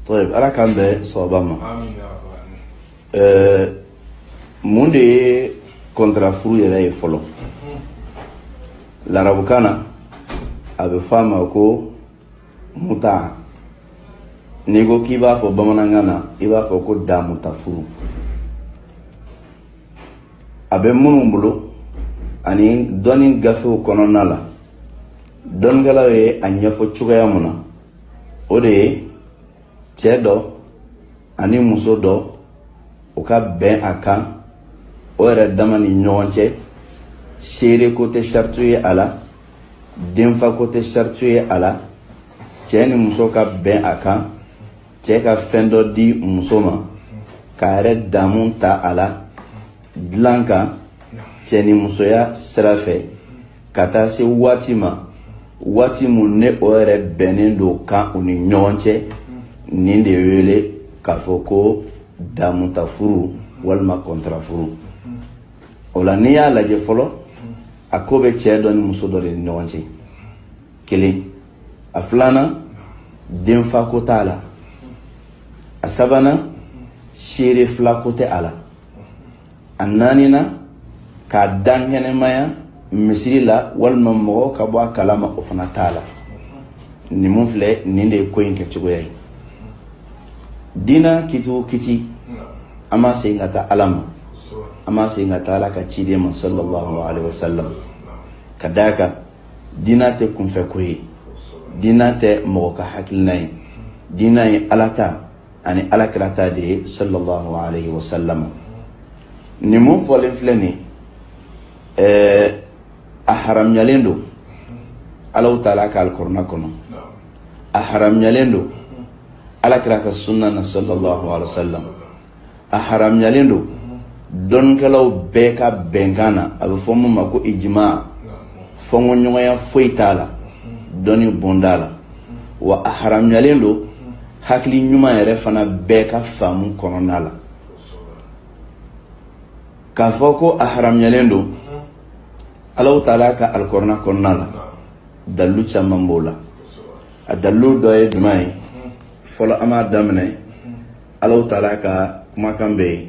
طيب أنا كان بصوابما mun de ye kontra furu yɛrɛ ye fɔlɔ larabukan na a bɛ fɔ a ma ko muta n'i ko k'i b'a fɔ bamanankan na i b'a fɔ ko damuta furu a bɛ minnu bolo ani dɔnni gafew kɔnɔna la dɔnnikɛlaw ye a ɲɛfɔ cogoya mun na o de ye cɛ dɔ ani muso dɔ u ka bɛn a kan o yɛrɛ dama ni ɲɔgɔn cɛ seere ko tɛ sartu ye a la denfa ko tɛ sartu ye a la cɛ ni muso ka bɛn a kan cɛ ka fɛn dɔ di muso ma k'a yɛrɛ damu ta a la dilan kan cɛ ni musoya sira fɛ ka taa se waati ma waati mun ne o yɛrɛ bɛnnen don kan u ni ɲɔgɔn cɛ nin de wele k'a fɔ ko damuta furu walima kontra furu o la n'i y'a lajɛ fɔlɔ a ko bɛ cɛ dɔ ni muso dɔ de ni ɲɔgɔn cɛ kelen a filanan denfa ko t'a la a sabanan seere fila ko tɛ a la a naaninan k'a dan kɛnɛmaya misiri la walima mɔgɔ ka bɔ a kalama o fana t'a la nin mun filɛ nin de ye ko in kɛcogoya ye diina kiti o kiti an ma segin ka taa Ala ma an ma segin ka taa Ala ka ciden ma sallallahu alaihi wasallam ka d'a kan diina tɛ kunfɛ ko ye diina tɛ mɔgɔ ka hakilina ye diina ye Ala ta ani Alakira ta de ye sallallahu alaihi wasallam nin mun fɔlen filɛ nin a haramuyalen don Alahu Taala ka alikuranɛ kɔnɔ a haramuyalen don Alakira ka sunna na sallallahu alaihi wasallam a haramuyalen don dɔnnikɛlaw bɛɛ ka bɛnkan na a bɛ fɔ mun ma ko ijma fɔnkɔɲɔgɔnya foyi t'a la dɔnni bonda la wa a haramuyalen don hakili ɲuman yɛrɛ fana bɛɛ ka faamu kɔnɔna la k'a fɔ ko a haramuyalen don Alahu Taala ka alikuranɛ kɔnɔna la dalilu caman b'o la a dalilu dɔ ye jumɛn ye fɔlɔ an b'a daminɛ Alahu Taala ka kumakan bɛ yen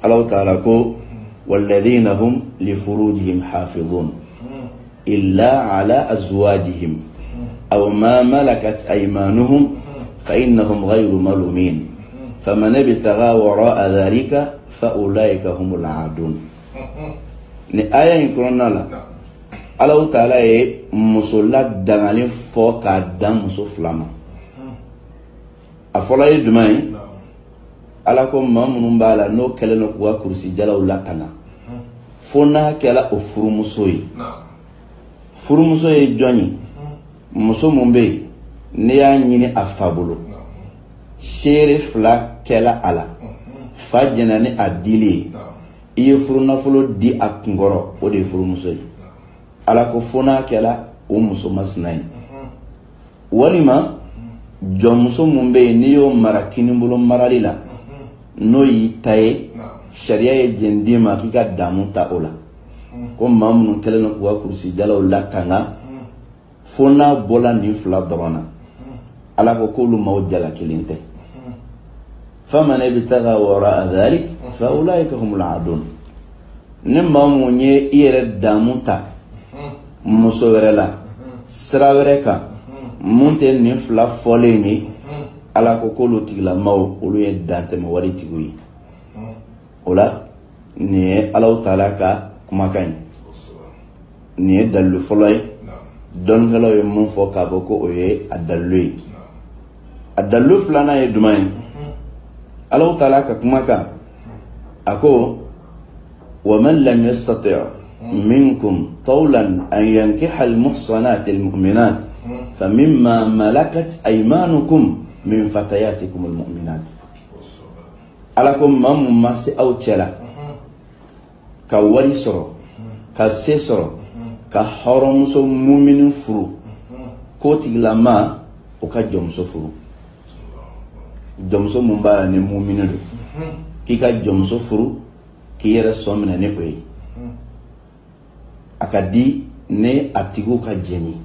Alahu Taala ko walladhina hum li furujihim hafizun illa ala azwajihim aw ma malakat aymanuhum fa innahum ghayru malumin faman ibtagha wara'a dhalika fa ulaika humul aadun ni aya in kɔnɔna la Alahu Taala ye muso la dangalen fɔ k'a dan muso fila ma a fɔlɔ ye jumɛn ye Ala ko maa minnu b'a la n'o kɛlen don k'u ka kurusi jalaw latanga fo n'a kɛla o furumuso ye furumuso ye jɔn ye muso mun bɛ yen ne y'a ɲini a fa bolo seere fila kɛla a la fa jɛna ni a dili ye i ye furu nafolo di a kunkɔrɔ o de ye furumuso ye Ala ko fo n'a kɛla o muso masina ye walima jɔnmuso mun bɛ yen n'i y'o mara kinibolo marali la n'o y'i ta ye sariya ye jɛn d'i ma k'i ka damu ta o la ko maa minnu kɛlen don k'u ka kurusi jalaw latanga fo n'a bɔla nin fila dɔrɔn na Ala ko k'olu maaw jala kelen tɛ faman ibtagha wara'a dhalik fa ulaika humul aadun ni maa mun ye i yɛrɛ damu ta muso wɛrɛ la sira wɛrɛ kan mun tɛ nin fila fɔlen ye Ala ko k'olu tigilamaw olu ye dantɛmɛ wari tigiw ye o la nin ye Alahu Taala ka kumakan ye nin ye dalilu fɔlɔ ye dɔnnikɛlaw ye mun fɔ k'a fɔ ko o ye a dalilu ye a dalilu filanan ye jumɛn ye Alahu Taala ka kumakan a ko wa man lam yastati' minkum tawlan an yankiha al-muhsanati al-mu'minat famimma malakat aymanukum min fatayatikum al-mu'minat Ala ko maa mun ma se aw cɛ la ka wari sɔrɔ ka se sɔrɔ ka hɔrɔnmuso mumini furu k'o tigilama o ka jɔnmuso furu jɔnmuso mun b'a la ni mumini don k'i ka jɔnmuso furu k'i yɛrɛ sɔn minɛ ni o ye a ka di ne a tigiw ka jɛn ye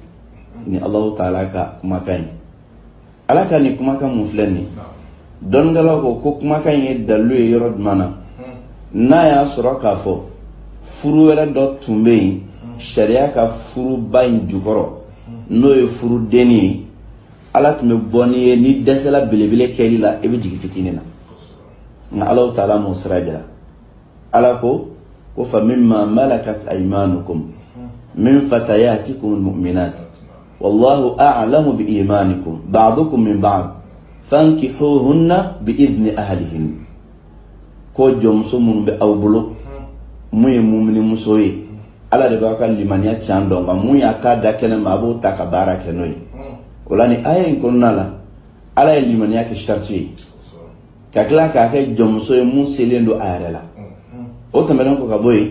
ni Allahu ta'ala ka kumakan alaka ni kumakan mun filɛ ni don gala ko kumakan ye dalu ye yɔrɔ jumɛn na n'a y'a sɔrɔ k'a fɔ furu wɛrɛ dɔ tun bɛ yen sariya ka furuba in jukɔrɔ n'o ye furu denni ye ala tun bɛ bɔ ni ye ni dɛsɛla belebele kɛli la i bɛ jigin fitinin na nka Allahu ta'ala m'o sira jira ala ko fa mimma malakat aymanukum min fatayatikum almu'minat wallahu a'lamu bi imanikum ba'dukum min ba'd fankihuhunna bi idni ahlihin ko jomso mun be aw bolo mun ye mu'mini muso ye ala de b'a ka limaniya can dɔn nka mun y'a ta da kɛnɛ ma a b'o ta ka baara kɛ n'o ye o la ni aya in kɔnɔna la ala ye limaniya kɛ sharti ye ka tila k'a kɛ jɔnmuso ye mun selen don a yɛrɛ la o tɛmɛnen kɔ ka bɔ yen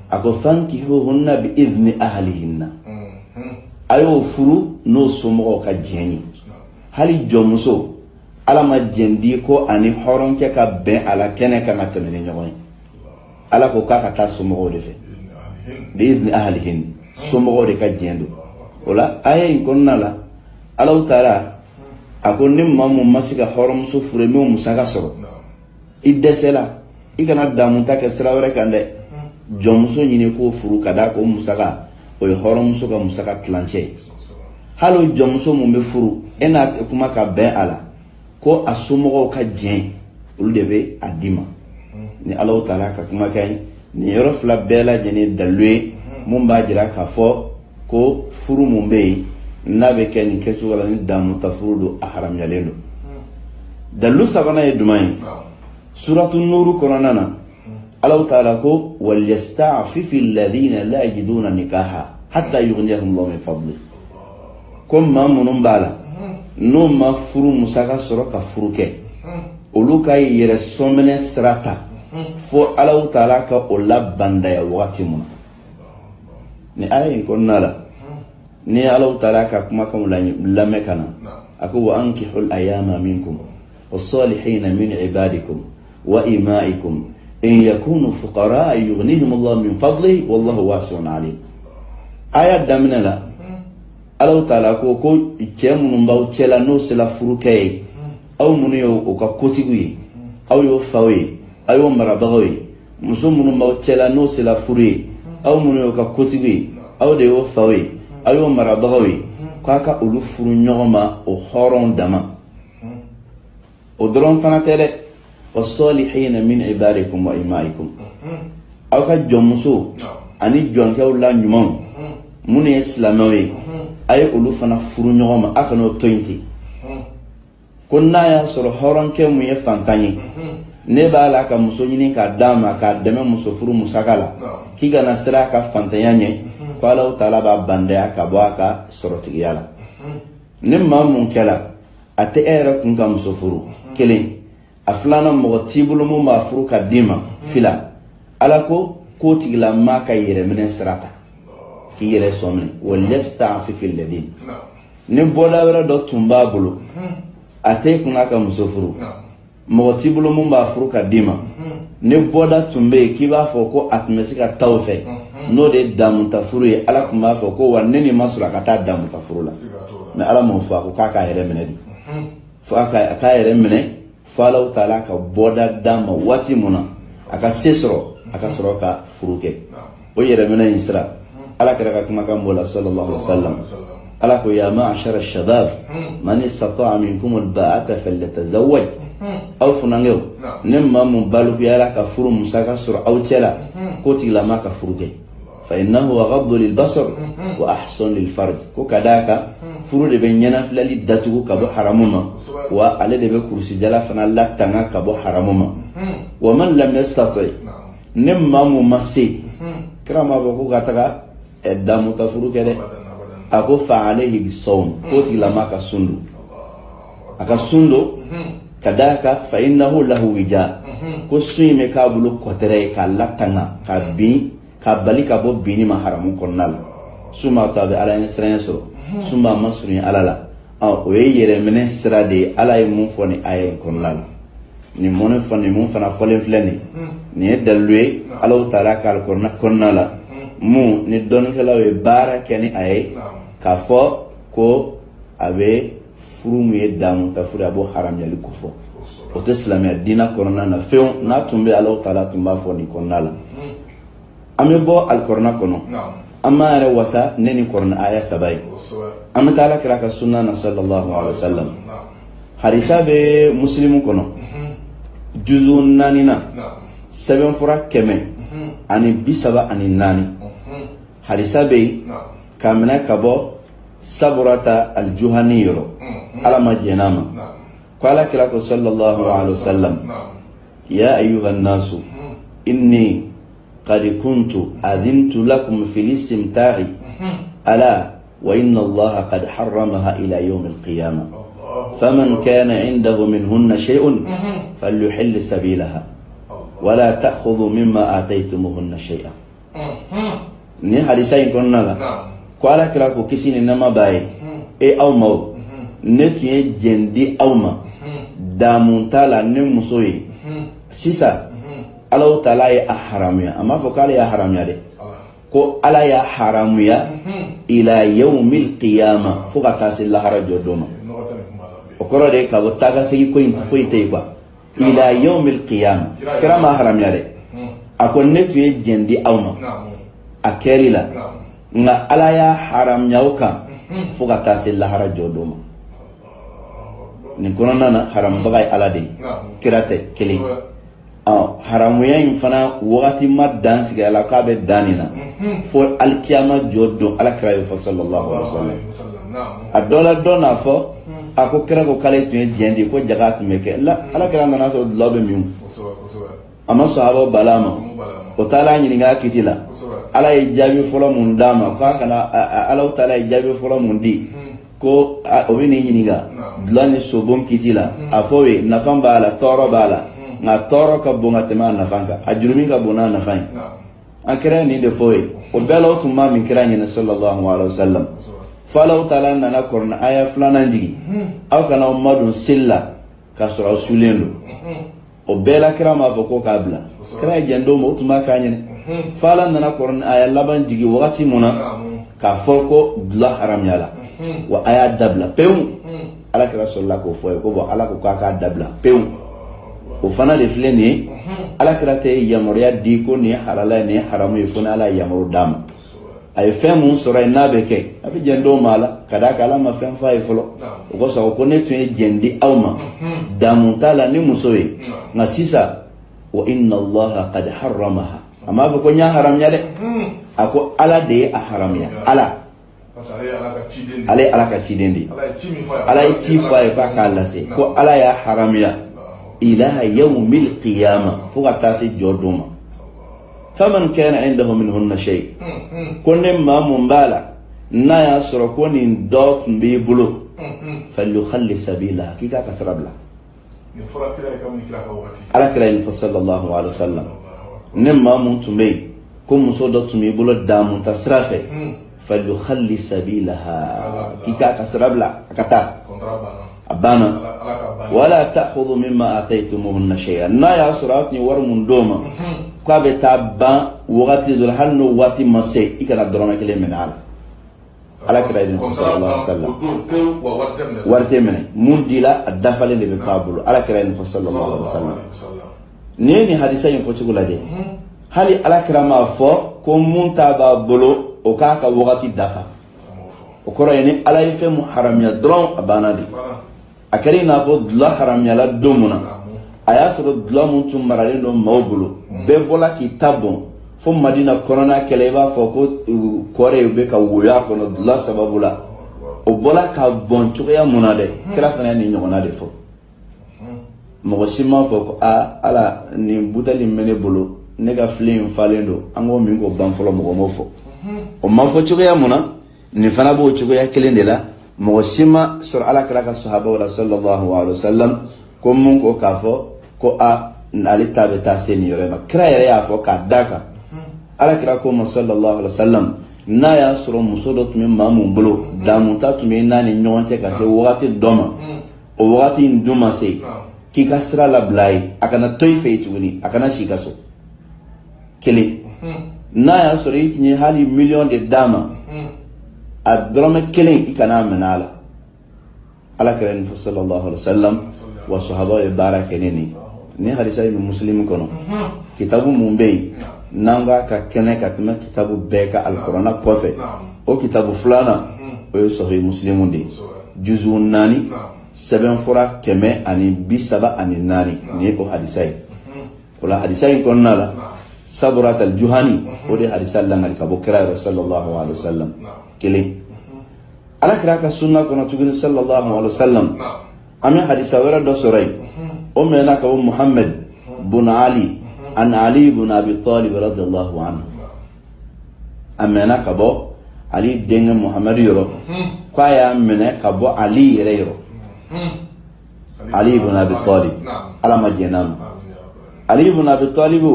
a ko fankihuhunna bi idni ahlihinna a y'o furu n'o somɔgɔw ka diɲɛ ye hali jɔnmuso ala ma diɲɛ di ko ani hɔrɔnkɛ ka bɛn a la kɛnɛ kan ka tɛmɛ ni ɲɔgɔn ye ala ko k'a ka taa somɔgɔw de fɛ bi idni ahlihin somɔgɔw de ka diɲɛ don o la aya in kɔnɔna la Allahu ta'ala a ko ni maa mun ma se ka hɔrɔnmuso furu min musaka sɔrɔ i dɛsɛla i kana damunta kɛ sira wɛrɛ kan dɛ jɔnmuso ɲini k'o furu ka da ko musaka o ye hɔrɔnmuso ka musaka tilancɛ ye hali o jɔnmuso mun bɛ furu e n'a kuma ka bɛn a la ko a somɔgɔw ka diɲɛ olu de bɛ a di ma ni Allahu ta'ala ka kuma ka ɲi nin yɔrɔ fila bɛɛ lajɛlen dalu ye mun b'a jira k'a fɔ ko furu mun bɛ yen n'a bɛ kɛ nin kɛcogo la ni damuta furu don a haramuyalen don dalu sabanan ye jumɛn ye suratu nuru kɔnɔna na Allahu ta'ala ko walyasta'fifi alladhina la yajiduna nikaha hatta yughniyahum Allahu min fadli ko maa minnu b'a la n'o ma furu musaka sɔrɔ ka furu kɛ olu ka yɛrɛ sɔminɛ sira ta fo Allahu ta'ala ka o labandaya wagati mun ni aya in kɔnɔna la ni Allahu ta'ala ka kumakanw lamɛn ka na a ko wa ankihul ayama minkum was-salihina min ibadikum wa ima'ikum in yakunu fuqara yughnihim Allah min fadlihi wallahu wasi'un alim aya daminɛ la Allahu ta'ala ko cɛ minnu b'aw cɛla n'o sela furu kɛ ye aw minnu ye o ka kotigiw ye aw y'o faw ye aw y'o marabagaw ye muso minnu b'aw cɛla n'o sela furu ye aw minnu ye o ka kotigiw ye aw de y'o faw ye aw y'o marabagaw ye k'a ka olu furu ɲɔgɔn ma o hɔrɔn dama o dɔrɔn fana tɛ dɛ was-salihina min ibadikum wa ima'ikum aw ka jɔnmuso ani jɔnkɛw la ɲumanw minnu ye silamɛw ye a ye olu fana furu ɲɔgɔn ma a kana o to yen ten ko n'a y'a sɔrɔ hɔrɔnkɛ mun ye fantan ye ne b'a la ka muso ɲini k'a d'a ma k'a dɛmɛ muso furu musaka la k'i kana siran a ka fantanya ɲɛ ko Allahu ta'ala b'a bandaya ka bɔ a ka sɔrɔtigiya la ni maa mun kɛla a tɛ e yɛrɛ kun ka muso furu kelen a filanan mɔgɔ t'i bolo mun b'a furu ka d'i ma fila ala ko k'o tigila maa ka yɛrɛminɛ sira ta k'i yɛrɛ sɔminɛ walyasta'fifi alladhin ni bɔda wɛrɛ dɔ tun b'a bolo a tɛ kun ka muso furu mɔgɔ t'i bolo mun b'a furu ka d'i ma ni bɔda tun bɛ yen k'i b'a fɔ ko a tun bɛ se ka taa o fɛ n'o de ye damuta furu ye ala tun b'a fɔ ko wa ne ni ma sɔrɔ a ka taa damuta furu la mais ala m'o fɔ a ko k'a k'a yɛrɛ minɛ de fo a k'a yɛrɛ minɛ fo Allahu ta'ala ka bɔda d'a ma waati mun na a ka se sɔrɔ a ka sɔrɔ ka furu kɛ o yɛrɛ minɛ in sira ala kɛra ka kumakan bɔ la sallallahu alaihi wasallam ala ko ya ma'ashara ash-shabab man istata'a minkum al-ba'ata falyatazawwaj aw funangew ne maa mun balukuyala ka furu musaka sɔrɔ aw cɛla ko tigilama ka furu kɛ fa innahu aghaddu lil-basar wa ahsanu lil-farj ko ka d'a kan furu de bɛ ɲɛnafilali datugu ka bɔ haramu ma wa ale de bɛ kurusijala fana latanga ka bɔ haramu ma wa man lam yastati ne maa mun ma se kira ma fɔ ko ka taga damuta furu kɛ dɛ a ko fa alayhi bisawm ko tigilama ka sundu a ka sundo ka d'a kan fa innahu lahu wija ko sun in bɛ k'a bolo kɔtɛrɛ ye k'a latanga ka bin ka bali ka bɔ binni ma haramu kɔnɔna la sun b'a to a bɛ ala ɲɛ siran sɔrɔ sun b'a ma surunya ala la o ye yɛrɛminɛ sira de ye ala ye mun fɔ ni aya in kɔnɔna la nin mɔne fɔ nin mun fana fɔlen filɛ nin ye dalilu ye Allahu ta'ala ka kɔnɔna la mun ni dɔnnikɛlaw ye baara kɛ ni a ye k'a fɔ ko abe furu ye damu ta furu abo haram yali ko fo o te islamia dina korona na few na tumbe Allah taala tumba fo ni konala ame bo al korona kono amma re wasa neni korona aya sabai amma taala kira ka sunna na sallallahu alaihi wasallam hadisa be muslimu kono juzu nanina seben fura keme ani bisaba ani nani hadisa be kamina kabo saburata al-juhani yoro ala majenama qala kira ko sallallahu alaihi wasallam ya ayyuhan nasu inni qad kuntu adintu lakum fil istimta'i ala wa inna allaha qad harramaha ila yawm al-qiyamah faman kana indahu minhunna shay'un falyuhill sabilaha wa la ta'khudhu mimma ataytumuhunna shay'an ni hadisa ikonna ko ala kira ko kisini nama baye e awma ne tuye jendi awma damuntala ne musoyi sisa Allah taala ya haramuya amma fo kala ya haramuya de ko ala ya haramuya ila yawmil qiyamah fo ka tasil lahara jodoma o koro de ka botaga segi ko inta fo ite kwa ila yawmil qiyamah kira ma haramuya de akon ne tuye jendi awma akerila nga ala ya haramuya uka fo ka tasil lahara jodoma ni kono nana haram bagay ala de kirate kele haramuya in fana wakati ma dansi ga ala ka be danina fo alkiyama joddo ala kira yo sallallahu alaihi wasallam adola dona fo ako kira ko kale tun jendi ko jaga tumeke la ala kira nana so lobe mi amma sahaba balama o taala nyini ga kitila ala e jabi folo mun dama ko kana ala taala e jabi folo mun di ko obini nyiniga dlani sobon kitila afowe nafan bala toro bala na toro ka bonga tema nafanka ajurumi ka bona nafan akira ni de fowe o belo tuma min kira nyina sallallahu alaihi wasallam falau taala nana korna aya flana njigi aw kana ummadun silla ka sura sulendo o bela kira ma foko kabla kira jendo mo tuma ka nyine fala nana korna aya laban jigi wakati muna ka foko dla haram yala wa aya dabla pew ala kira sallallahu ko foye ko bo ala ko ka dabla pew o fana de fleni ala kira te yamoriya di ko ni halala ni haramu yfuna ala yamoro dam ay femu sura nabeke abi jendo mala kada kala ma fem fa ifolo ko sa ko ne tun jendi awma damutala ni musoye na sisa wa inna allaha qad harramaha amma ko nya haram ya de ako ala de a haram ya ala ala ka cidendi ala ti fa e pa kala se ko ala ya haram ya ila yawmil qiyamah fuka tasi joduma faman kana indahu minhunna shay kunne ma mumbala na ya soro ko ni dot mbi bulu falyukhalli sabila kika kasrabla ni fura kila kam kila ko wati ala kila in sallallahu alaihi wasallam nemma mun tumbe ko muso dot mbi bulu damu tasrafe falyukhalli sabilaha kika kasrabla kata abana wala ta'khudhu mimma ataytumuhunna shay'an na ya suratni war mun doma kwa betaba waqti dul hannu wati mase ikana drama kele men ala kira ibn sallallahu alaihi wasallam warte men mun dila adafale le kabul ala kira ibn sallallahu alaihi wasallam ni hadisa yin fo chugulade hali ala kira ma fo ko mun taba bolo o ka waqti dafa o koro ni ala ife muharram ya dron abana di akari na ko dula haram yala domuna aya soro dula muntu marale no mawbulu be bola ki tabon fo madina corona keleba fo ko kore be ka wuya ko no dula sababula o bola ka bon tuya munade kira fana ni nyona de fo mo sima fo ko ala ni butali mene bolo ne ga flin falendo ango min ko ban folo mo mo fo o ma fo tuya muna ni fana bo tuya kelende la Mosima sur ala kraka sahaba wala sallallahu alaihi wasallam ko mun ko kafo ko ali tabe ta seni yore ba kra yare ya fo ka daka ala kra ko sallallahu alaihi wasallam na ya suro musodot min mamun bulo da mutatu min nani nyonche ka se wati doma o wati nduma se ki kasra la blai akana toy feituni akana shikaso kele na ya suro ni hali million de dama الدرام كلين إكنا من على كريم صلى الله عليه وسلم والصحابة بارك كنيني ni hadisa yi muslim kono kitabu mumbe nanga ka kene ka tuma kitabu beka alqur'ana kofe o kitabu fulana o sahih muslimun de juzu nani seben fura keme ani bisaba ani nani ni ko hadisa yi wala hadisa yi konna la sabrat al juhani o de hadisa langal ka bokra sallallahu alaihi wasallam kele ala kira ka sunna kono tugin sallallahu alaihi wasallam ami hadisa wara do soray أمنا كأبو محمد بن علي عن علي بن أبي طالب رضي الله عنه أمنا كأبو علي دين محمد يرو كايا أمنا كأبو علي يرو علي بن أبي طالب على ما جنام علي بن أبي طالب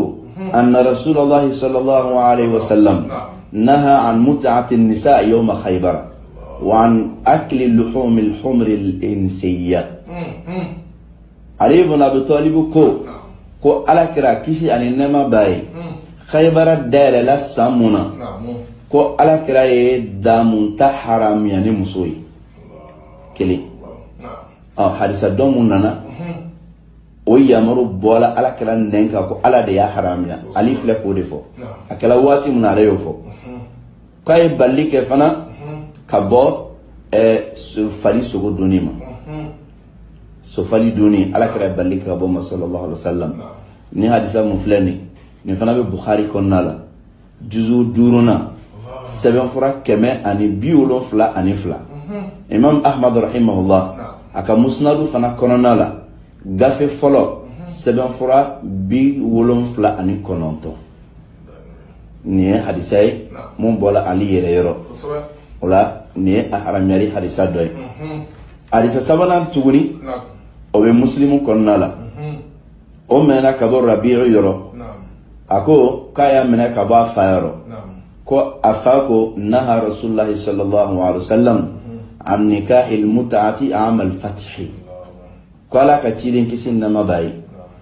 أن رسول الله صلى الله عليه وسلم نهى عن متعة النساء يوم خيبر وعن أكل لحوم الحمر الإنسية Ali ibn Abi Talib ko ala kira kisi ani nema baye Khaybara dere la samuna ko ala kira ye damun ta haram yani musoyi kele hadisa don mun nana o yamaru bola ala kira nenka ko ala de ya haram ya ali fle ko defo akala wati mun ala yo fo kay balli ke fana kabo fali sogo donima sofali duni ala kira balika bo sallallahu alaihi wasallam ni hadisa muflani ni fana be bukhari konnala juzu duruna seben fura keme ani biolo fla ani fla imam ahmad rahimahullah aka musnadu fana konnala gafe folo seben fura bi wolon fla ani kononto ni hadisa mun bola ali yere yoro wala ni aharam yari hadisa doy hadisa sabana tuguni o be muslimu konnala o mena kabo rabi'u yoro ako kaya mena kabo afayro ko afako naha rasulullah sallallahu alaihi wasallam an nikahil mut'ati amal fathi ko ala ka cidin kisin na mabai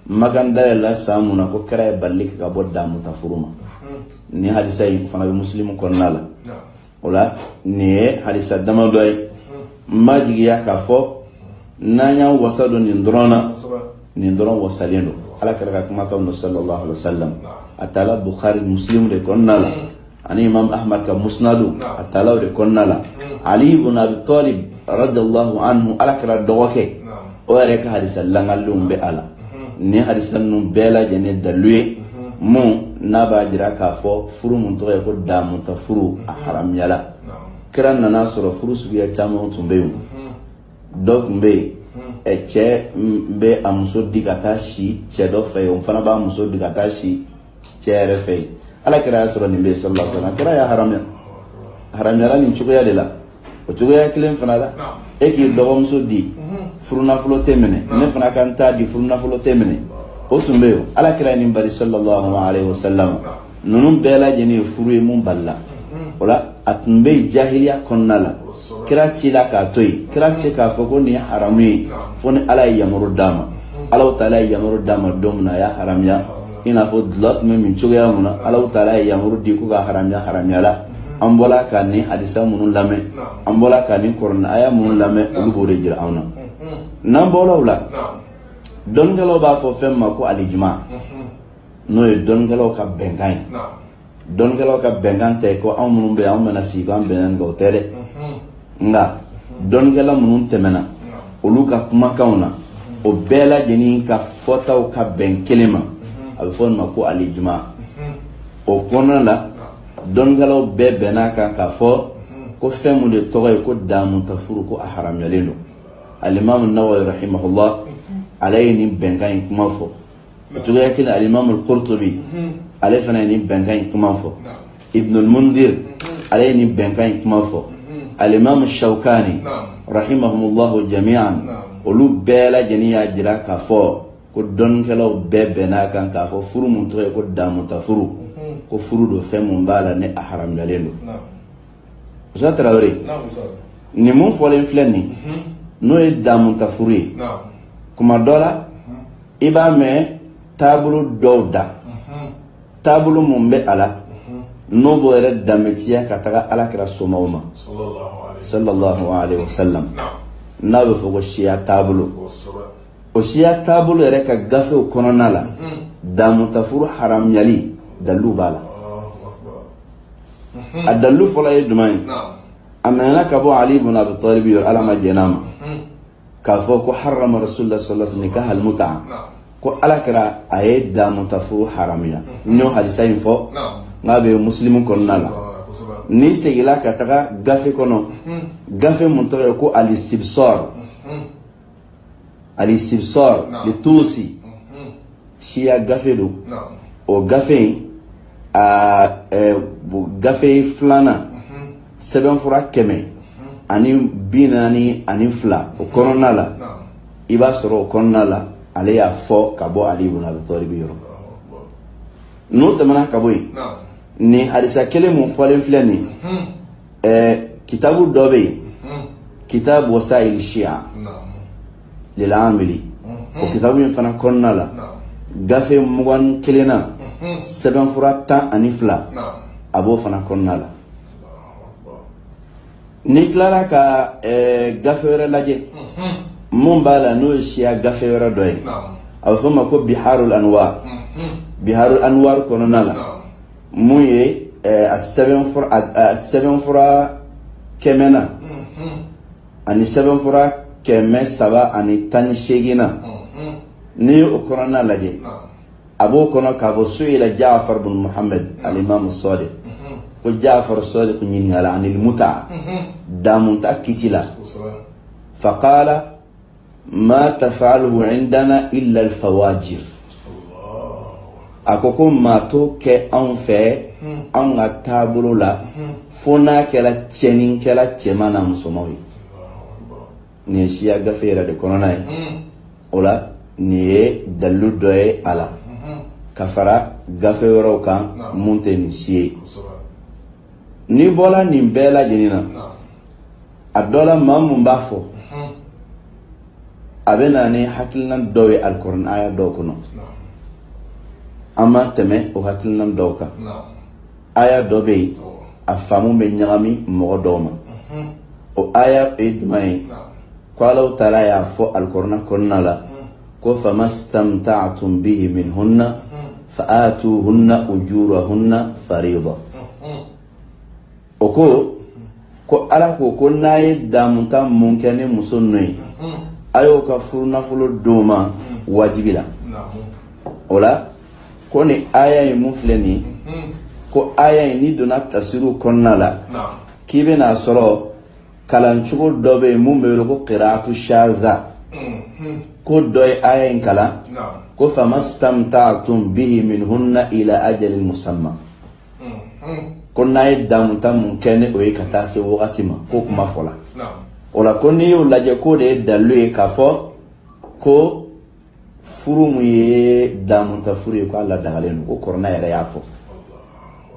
maganda la samuna ko kare ballik ka bodda mutafuruma ni hadisa yi fana be muslimu konnala wala ni hadisa dama doy majiya ka fo nanya wasado ni ndrona wasalendo ala kala kuma ka sallallahu alaihi wasallam atala bukhari muslim de konnala ani imam ahmad ka musnadu atala de konnala ali ibn abi talib radiyallahu anhu ala kala doke o re ka hadisa langalum be ala ni hadisa num bela jene dalwe mu naba jira ka fo furu mun to ko damu ta furu haram yala kiran na nasoro furu su ya chama tumbe donc mbe che mbe amuso digata shi che do fe on fana ba amuso digata shi che re fe ala kira sura ni be sallallahu alaihi wasallam kira ya haram ya ni chugoya de la o chugoya kilen fana la e ki do amuso di furuna fulo temene ne fana kan ta di furuna fulo temene o tumbe ala kira ni bari sallallahu alaihi wasallam nunum bela jeni furu mun balla wala atmbe jahiliya konnala kira cila ka toy kira ce ka foko ni harami foni ala yamuru dama ala taala yamuru dama domna ya haramya ina fo dlat me min chuga muna ala taala yamuru di ku ga haramya la ambola ka ni hadisa munun lame ambola ka ni korna aya munun lame ulubore jira awna nambola wala don galo ba fo femma ko alijma no e don galo ka bengai don galo ka bengante ko amun be amana si gam benen go tele nga don gala munun temena olu ka kuma kauna o bela jeni ka fotaw ka ben kelema al fon ma ko alijma o kona la don gala be bena ka fo ko femu de toy ko damu tafuru ko haram yalelo al imam an-nawawi rahimahullah alayni bengan kuma fo to ga kin al imam al-qurtubi alayfana ni bengan kuma fo ibn al-mundhir alayni bengan kuma fo الإمام الشوكاني رحمهم الله جميعا ولو بلا جنيا جرا كافو كدون كلو ببنا كان كافو فرو منتوي كدام تفرو كفرو دو فم بالا ني أحرم يليلو زات راوري نمون فولين فلني نو دام تفري كما دولا إبا مي تابلو دودا تابلو ممبي على no bo yɛrɛ danbetiya ka taga alakira somaw ma sallallahu alaihi wasallam n'a bɛ fɔ ko siya taabolo o siya taabolo yɛrɛ ka gafew kɔnɔna la damutafuru haramyali dalu b'a la a dalu fɔlɔ ye jumɛn ye a mɛnna ka bɔ Ali ibn Abi Talib yɔrɔ Ala ma jɛn'a ma k'a fɔ ko harama rasulullah sallallahu alaihi wasallam nikah al-mut'a ko alakira a ye damutafuru haramiya n'o hadisa in fɔ n'a bɛ muslimu kɔnɔna la ni segila ka taga gafe kɔnɔ gafe mun tɔgɔ ye ko al-istibsar le Tusi siya gafe do o gafe a gafe filana sɛbɛnfura 100 ani 42 o kɔnɔna la i b'a sɔrɔ o kɔnɔna la ale y'a fɔ ka bɔ Ali ibn Abi Talib yɔrɔ n'o tɛmɛna ka bɔ yen ni hadisa kelen mun fɔlen filɛ nin kitabu dɔ bɛ yen kitabu wasail shia lil amili o kitabu in fana kɔnɔna la gafe 21 na sɛbɛnfura 12 a b'o fana kɔnɔna la ni tilara ka gafe wɛrɛ lajɛ mun b'a la n'o ye siya gafe wɛrɛ dɔ ye a bɛ fɔ ma ko biharul anwar kɔnɔna la mun ye a sɛbɛnfura 100 na ani sɛbɛnfura 318 na n'i ye o kɔnɔna lajɛ a b'o kɔnɔ k'a fɔ su'ila Ja'far bin Muhammad al-Imam as-Sadiq ko Ja'far as-Sadiq ɲininkala anil mut'a damunta kiti la faqala ma taf'aluhu indana illa al-fawajir a ko maa to kɛ anw fɛ anw ka taabolo la fo n'a kɛra cɛninkɛla cɛman n'a musomanw ye nin ye siya gafe yɛrɛ de kɔnɔna ye o la nin ye dalilu dɔ ye a la ka fara gafe wɛrɛw kan mun tɛ nin si ye n'i bɔra nin bɛɛ lajɛlen na a dɔ la maa mun b'a fɔ a bɛ na ni hakilina dɔw ye alikuranɛ aya dɔw kɔnɔ an ma tɛmɛ o hakilina dɔw kan aya dɔ bɛ yen a faamu bɛ ɲagami mɔgɔ dɔw ma o aya ye jumɛn ye ko Alahu Taala y'a fɔ alikuranɛ kɔnɔna la ko famastamta'tum bihi minhunna fa'atuhunna ujurahunna fariida o ko Ala ko n'a ye damunta mun kɛ ni muso ninnu ye a y'o ka furu nafolo d'o ma wajibi la o la ko ni aya ye mun filɛ nin ye ko aya ye ni donna tafsiru kɔnɔna la k'i bɛna sɔrɔ kalancogo dɔ bɛ yen mun bɛ wele ko qira'atu shaza ko dɔ ye aya in kalan ko famastamta'tum bihi minhunna ila ajalin musamma ko n'a ye damunta mun kɛ ni o ye ka taa se wagati ma ko kuma fɔla o la ko n'i y'o lajɛ ko de ye dalilu ye k'a fɔ ko furu mun ye damunta furu ye ko a ladagalen don ko kɔrɔna yɛrɛ y'a fɔ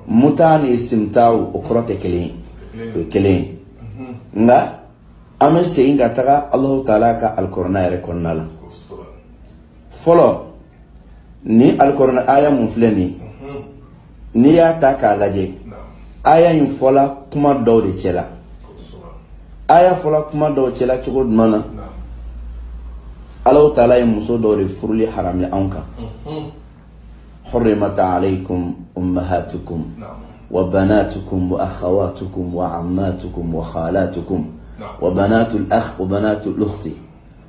muta ni istimtaru o kɔrɔ tɛ kelen ye o ye kelen ye nka an bɛ segin ka taga Alahu Taala ka alikuranɛ yɛrɛ kɔnɔna la fɔlɔ ni alikuranɛ aya mun filɛ nin n'i y'a ta k'a lajɛ aya in fɔla kuma dɔw de cɛla aya fɔla kuma dɔw cɛla cogo jumɛn na Alahu Taala ye muso dɔw de furuli haramiya anw kan حرمت عليكم أمهاتكم وبناتكم وأخواتكم وعماتكم وخالاتكم وبنات الأخ وبنات الأخت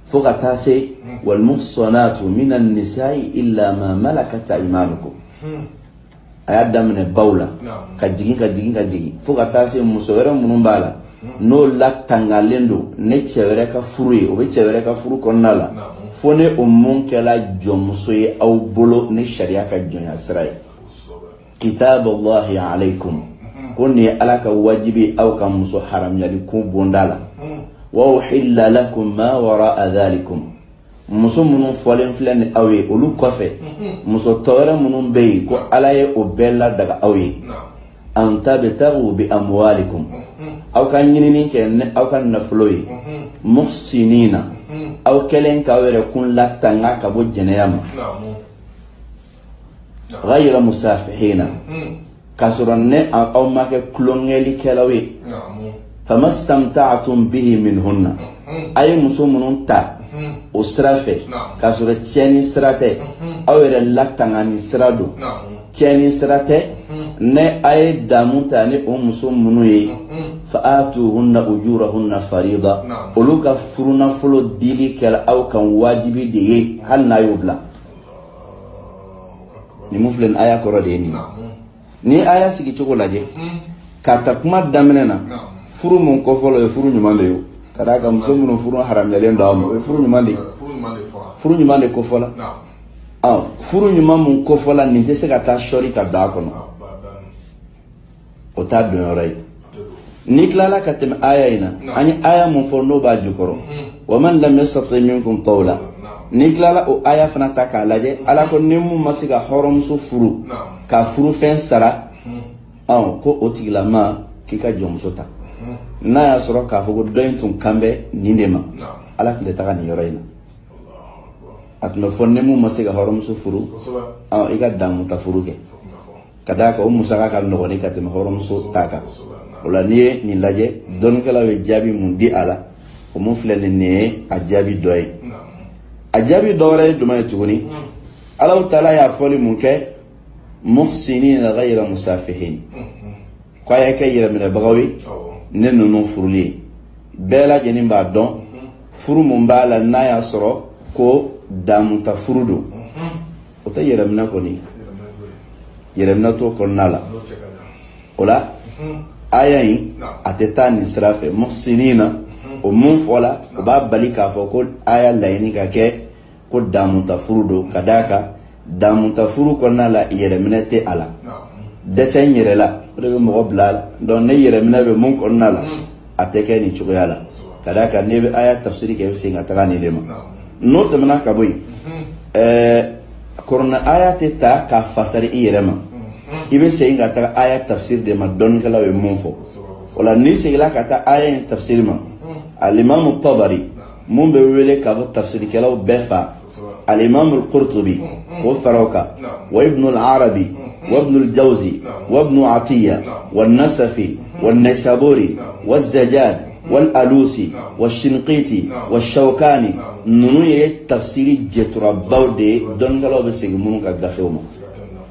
فغتاسي والمحصنات من النساء إلا ما ملكت أيمانكم ayada mene bawla ka jigin fo ka taa se muso wɛrɛ minnu b'a la n'o la tangalen don ne cɛ wɛrɛ ka furu ye o bɛ cɛ wɛrɛ ka furu kɔnɔna la fo ne o mun kɛla jɔnmuso ye aw bolo ni sariya ka jɔnya sira ye kitaballahi alaykum ko nin ye Ala ka wajibi aw ka muso haramuyali ko bonda la wa uhilla lakum ma wara'a dhalikum muso minnu fɔlen filɛ ni aw ye olu kɔfɛ muso tɔwɛrɛ minnu bɛ yen ko Ala ye o bɛɛ ladaga aw ye an tabtagu bi amwalikum aw ka ɲinini kɛ ni aw ka nafolo ye muhsinina aw kɛlen k'aw yɛrɛ kun latanga ka bɔ jɛnɛya ma ghayra musafihina كسرني أو ما كلونجلي كلاوي فما استمتعتم به منهن أي مسلمون تا أسرافه كسر تشيني سرته أو يرلك تعني سرادو تشيني سرته ne ay damuta ni muso munu ye fa'atuhunna ujurahunna farida uluka furuna fulo dili kala aw kan wajibi de ye hal na yobla ni muflen aya koro de ni aya sigi cogo laje kata kuma daminena furu mun ko folo e furu nyumande yo kada ka muso munu furu haram yalen do am e furu nyumande ko fola furu nyumam mun ko fola ni te se ka ta shori ta da kono o ta don yoray ni klala katem aya ina ani aya mun fo no ba jukoro wa man lam yastati minkum qawla ni klala o aya fana ta ka laje ala ko nimu masiga horom su furu ka furu fen sara ko o tigila ma kika jomso ta na ya soro ka fo doin tun kambe nindema ala kinde ta ni yoray na atno fo nimu masiga horom su furu iga damu ta furu ke kadaka musaka kan no ni katem horom so taka wala ni ni laje don kala we jabi mun di ala o mun flene ne ajabi doy ajabi dore duma tuguni ala taala ya foli mun ke muhsinin ghayra musafihin ko ya ke yira min bagawi ne no furuli bela jeni ba don furu mun bala na ya soro ko damu ta furudo o ta yira min ko ni yeremna to konnala ola aya yi ateta ni sirafe muhsinina o mun fola o ba balika fo ko aya layni ka ke ko damuta furudo kadaka damuta furu konnala yeremna te ala desen yerela rebe mo blal don ne yeremna be mun konnala ateke ni chugala kadaka ne be aya tafsiri ke singa tagani lema no tamana kaboy korona aya te ta ka fasari yerema ibe seinga ta aya tafsir de ma don kala we munfo wala ni segla ka ta aya tafsir ma al-imam at-tabari mun be wele ka tafsir kala befa al-imam al-qurtubi wa faroka wa ibn al-arabi wa ibn al-jawzi wa ibn atiya wa an-nasafi wa an-naysaburi wa az-zajjad والألوسي والشنقيطي والشوكاني نونو يه تفسيري جترا باودي دون غلو بسيغ مونو كا غافيوما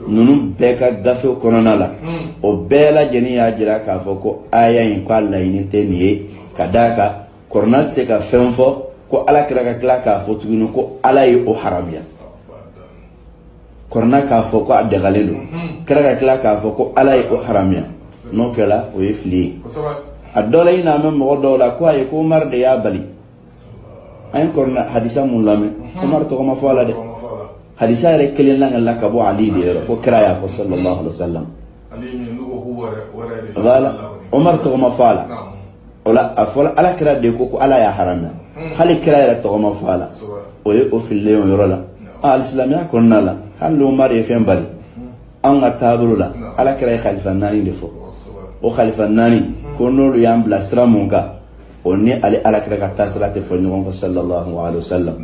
نونو بيكا غافيو كونونالا او بيلا جني ياجرا كا فوكو آيا ين كو الله ينتني كداكا كورنات سيكا فنفو كو الا كراكا كلاكا فوتغينو كو الا يو حراميا كورنا كا فوكو ادغاليلو كراكا كلاكا فوكو الا يو حراميا نو كلا ويفلي adola ina men mo dola ko ay ko mar de ya bali ay ko na hadisa mun lame umar to ma fala de hadisa re kelen la ngala ka bo ali de ko kira ya sallallahu alaihi wasallam ali min nugo huwa wala umar to ma fala wala afala ala kira de ko ala ya harama hal kira ya to ma fala o fil leon yorola al islam ya konna la hal umar ya fen bali an atabula ala kira khalifa nani defo o khalifa nani kono lu yam bla sramunga onni ali ala kira ka tasrate fo nyon ko sallallahu alaihi wasallam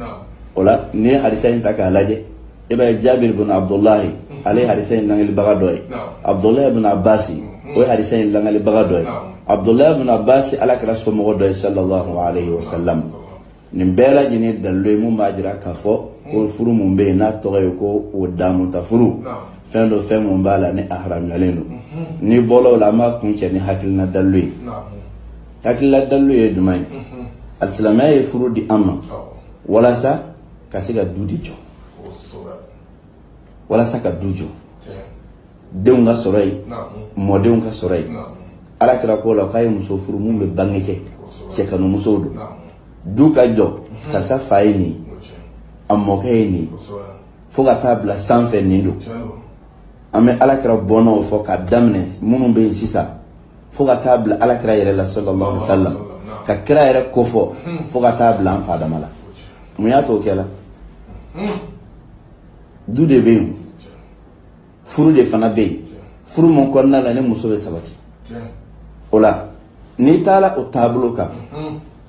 ola ni hadisa inta ka laje iba jabir ibn abdullah ali hadisa in langal bagadoy abdullah ibn abbas o hadisa in langal bagadoy abdullah ibn abbas ala kira so mo doy sallallahu alaihi wasallam nimbela jini dalwe mu majira ka fo ko furu mu be na to ko o damu ta furu fendo femo mbala ni ahram yaleno ni bolo la ma kunche ni hakilna dalwe hakilna dalwe dumay al-islamay furu di amma wala sa kasiga dudi jo wala sa ka dujo deunga soray mo deunga soray ala kira ko la kay muso furu mum be bangeke chekanu muso do duka jo kasa faini amokeni foga tabla sanfe nindo ame alakira bono fo ka damne munu be sisa fo ka tabla alakira yere la sallallahu alaihi wasallam ka kira yere ko fo ka tabla an fa damala mu ya to kela du de be furu de fana be furu mon konna la ne muso be sabati ola ni tala o tablo ka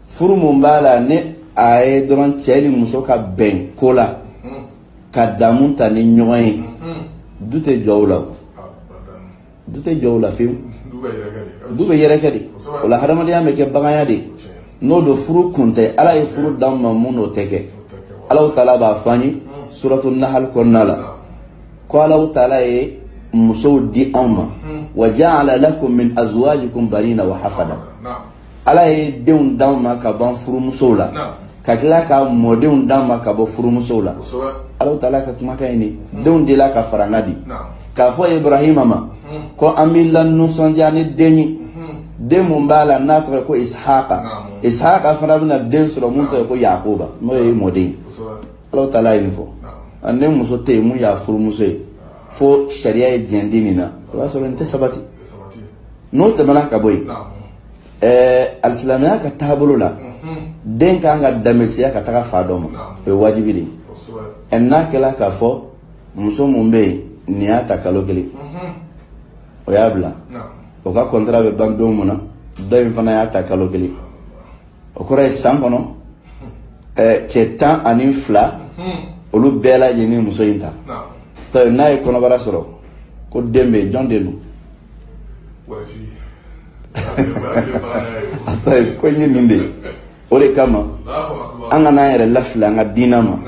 furu mon bala ne ay doron cheli muso ka ben kola ka damunta ni nyoy dute jawla dute jow la fiw du be yere kadi wala hadamadiya me ke bagaya de no do furu kunte ala e furu damma muno teke Allah taala ba fani suratul nahl konnala ko Allah taala e muso di amma wa ja'ala lakum min azwajikum banina wa hafada ala e deun damma ka ban furu muso la ka kila ka modeun damma ka bo furu muso la Allah taala ka tuma kayni deun de la ka farangadi ka fo Ibrahim ma ko amilan nusonjani deni demu mbala natwe ko Ishaqa fana bina den sura munto ko Yaquba mo e modi Allah taala info ande muso te mu ya furu muso fo sharia e jendini na wa so nte sabati no te malaka boy al-islamiyya ka tabulu la den ka nga damesiya ka taga fadoma e wajibi de enna kala ka fo muso mumbe ni ata kalogeli o yabla o ka kontra be bando mona do fana ya ta kalogeli o kore sankono chetan ani fla olu bela yeni muso yinta to na e kono bara soro ko dembe jondenu wati atay ko yininde o le kama anga na yere lafla nga dinama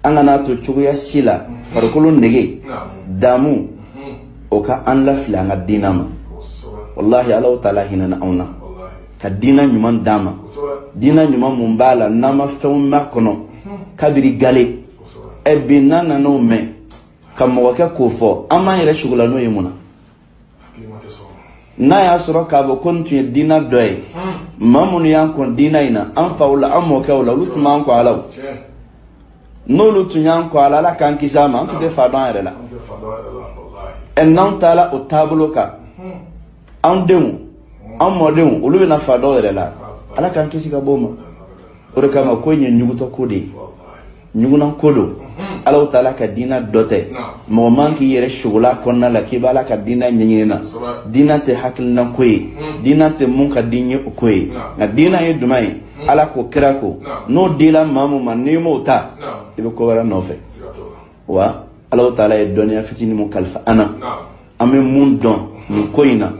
anga na to chuguya sila farkulu nege damu o ka an lafla nga dinama wallahi Allah taala hinana auna ka dina nyuman dama dina nyuman mumbala nama fɛnw makono kabiri gale e binana no me kam waka ko fo ama yere shugula no yemuna na ya soro ka bo kontu dina doy mamun yan kon dina ina an fawla ammo kawla lutma an ko alaw no lutu yan ko ala kan kisama an de fa don yere la en nan taala o tablo ka an denw an mɔdenw olu bɛ na fa dɔw yɛrɛ la ala k'an kisi ka bɔ ma o de kama ko in ye ɲugutɔ ko de ye ɲugunan ko don ala taala ka diina dɔ tɛ mɔgɔ man k'i yɛrɛ sugola kɔnɔna la k'i b'ala ka diina ɲɛɲini na diina tɛ hakilina ko ye diina tɛ mun ka di ye o ko ye nka diina ye jumɛn ye ala ko kira ko n'o dila maa min ma n'i m'o ta i bɛ ko wɛrɛ nɔfɛ wa ala taala ye dɔnniya fitinin mun kalifa an na an bɛ mun dɔn nin ko in na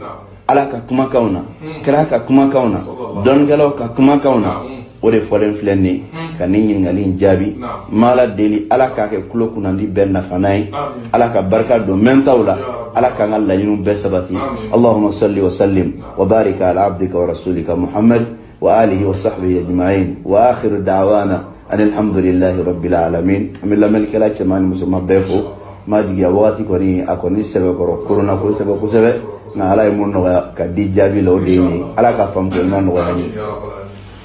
ala ka kumakanw na kira ka kumakanw na dɔnnikɛlaw ka kumakanw na o de fɔlen filɛ nin ye ka nin ɲininkali in jaabi mala deli ala k'a kɛ kulo kunnandi bɛɛ nafana ye ala ka barika don mɛntaw la ala k'an ka laɲiniw bɛɛ sabati allahumma salli wa sallim wa barika ala abdika wa rasulika muhammad wa alihi wa sahbihi ajma'in wa akhiru da'wana alhamdulillahi rabbil alamin amilla melkala chamani musuma befo majiya wati koni akoni sebe koro corona ko sebe ko sebe na ala mun no ka di jabi lo de ni ala ka fam ko non no hani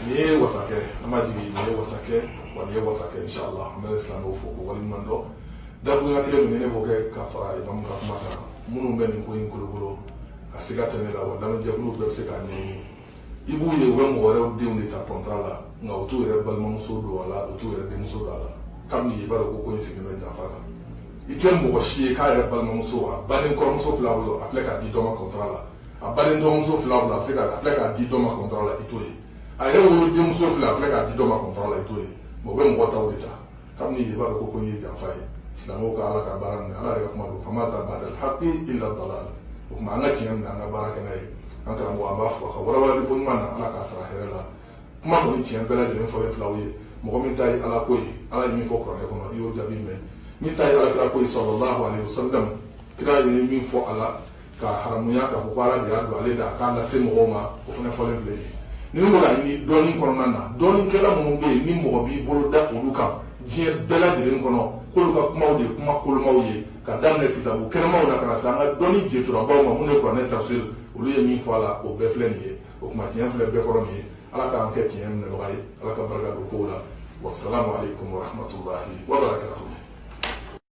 ni wasake amajibi ni wasake wa ni wasake inshallah ma islam o foko wal mando da bu ngakle ni ne boke ka fara imam ka mata munu ben ko yin kulo asiga tane la wala no je kulo be se ka ni ibu ye we mo wore de on ta contrala nga otu re bal mo so do wala otu re de so dala kam ni ba ko ko yin se me da fara item mo shi ka re bal mo so a balin ko mo so flawo apleka di do ma contrala a balin do mo so flawo la se ka apleka di do ma contrala itoye a re wo de mo so flawo apleka di do ma contrala itoye mo be mo ta o ta kam ni ba ko ko yin da fara islamo ka ala ka baran ala re kuma do fama za ba al haqi illa dalal kuma nga tiyan nga baraka nay an kara mo aba fo ka wala di bon mana ala ka sara herela kuma ko tiyan bela de fo flawo mo ko min tay ala ko ala mi fo ko ko ma yo jabi me min tayi ala kira koyi sallallahu alaihi wasallam kira ye min fo ala ka haramuya ka ko ala de ado ale da ka la se mo ma o fana fo le ble ni mo ga ni doni kono na doni kala mo be ni mo bi bolo da uluka je bela de kono ko lu ka kuma o de kuma ko lu mawye ka damne kitabu kerma o da kara sanga doni je to ba mo ne ko ne tafsir olu ye min fo ala o be fle ni o kuma tiyan fle be ko ni ala ka an ke tiyan ne lo ala ka baraka ko la wassalamu alaikum wa rahmatullahi wa barakatuh